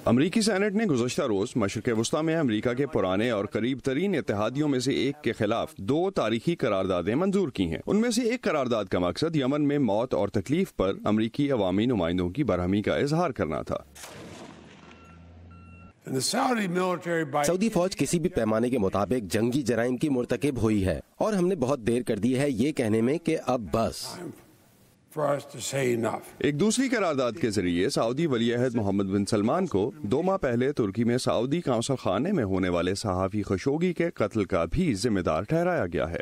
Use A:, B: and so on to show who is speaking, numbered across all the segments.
A: امریکی سینٹ نے گزشتہ روز مشرق وسطی میں امریکہ کے پرانے اور قریب ترین اتحادیوں میں سے ایک کے خلاف 2 تاریخی قراردادیں منظور کی ہیں۔ ان میں سے ایک قرارداد کا مقصد یمن میں موت اور تکلیف پر امریکی عوامی نمائندوں کی برہمی کا اظہار کرنا تھا۔
B: سعودی فوج کسی بھی پیمانے کے مطابق جنگی جرائم کی مرتکب ہوئی ہے اور ہم نے بہت دیر کر دی ہے یہ کہنے میں کہ اب بس۔
A: ایک دوسری قرارداد کے ذریعے سعودی ولی عہد محمد بن سلمان کو 2 ماہ پہلے ترکی میں سعودی قونصل خانے میں ہونے والے صحافی خشوگی کے قتل کا بھی ذمہ دار ٹھہرایا گیا ہے۔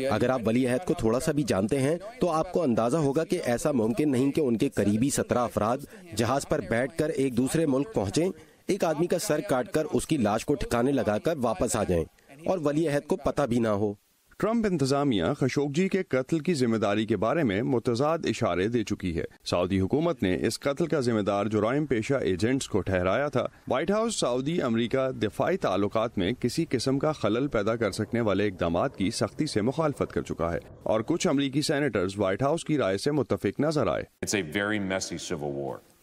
B: اگر آپ ولی عہد کو تھوڑا سا بھی جانتے ہیں تو آپ کو اندازہ ہوگا کہ ایسا ممکن نہیں کہ ان کے قریبی 17 افراد جہاز پر بیٹھ کر ایک دوسرے ملک پہنچیں، ایک آدمی کا سر کاٹ کر اس کی لاش کو ٹھکانے لگا کر واپس آ جائیں اور ولی عہد کو پتہ بھی نہ ہو۔
A: ٹرمپ انتظامیہ خشوگی کے قتل کی ذمہ داری کے بارے میں متضاد اشارے دے چکی ہے۔ سعودی حکومت نے اس قتل کا ذمہ دار جرائم پیشہ ایجنٹس کو ٹھہرایا تھا۔ وائٹ ہاؤس سعودی امریکہ دفاعی تعلقات میں کسی قسم کا خلل پیدا کر سکنے والے اقدامات کی سختی سے مخالفت کر چکا ہے اور کچھ امریکی سینیٹرز وائٹ ہاؤس کی رائے سے متفق نظر آئے۔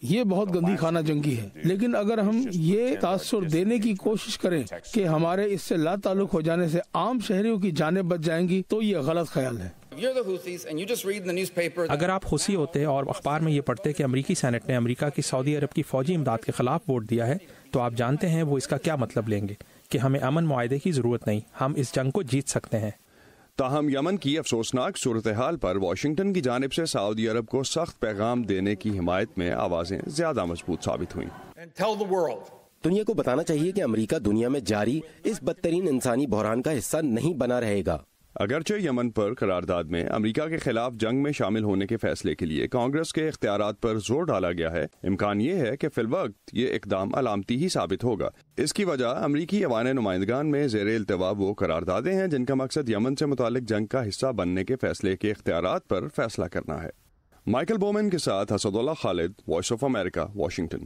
C: یہ بہت گندی خانہ جنگی ہے، لیکن اگر ہم یہ تاثر دینے کی کوشش کریں کہ ہمارے اس سے لا تعلق ہو جانے سے عام شہریوں کی جانیں بچ جائیں گی تو یہ غلط خیال ہے۔
D: اگر آپ حوثی ہوتے اور اخبار میں یہ پڑھتے کہ امریکی سینٹ نے امریکہ کی سعودی عرب کی فوجی امداد کے خلاف ووٹ دیا ہے تو آپ جانتے ہیں وہ اس کا کیا مطلب لیں گے کہ ہمیں امن معاہدے کی ضرورت نہیں، ہم اس جنگ کو جیت سکتے ہیں۔
A: تاہم یمن کی افسوسناک صورتحال پر واشنگٹن کی جانب سے سعودی عرب کو سخت پیغام دینے کی حمایت میں آوازیں زیادہ مضبوط ثابت ہوئیں۔
B: دنیا کو بتانا چاہیے کہ امریکہ دنیا میں جاری اس بدترین انسانی بحران کا حصہ نہیں بنا رہے گا۔
A: اگرچہ یمن پر قرارداد میں امریکہ کے خلاف جنگ میں شامل ہونے کے فیصلے کے لیے کانگریس کے اختیارات پر زور ڈالا گیا ہے، امکان یہ ہے کہ فی الوقت یہ اقدام علامتی ہی ثابت ہوگا۔ اس کی وجہ امریکی ایوان نمائندگان میں زیر التوا وہ قراردادیں ہیں جن کا مقصد یمن سے متعلق جنگ کا حصہ بننے کے فیصلے کے اختیارات پر فیصلہ کرنا ہے۔ مائیکل بومن کے ساتھ اسد اللہ خالد، وائس آف امریکہ، واشنگٹن۔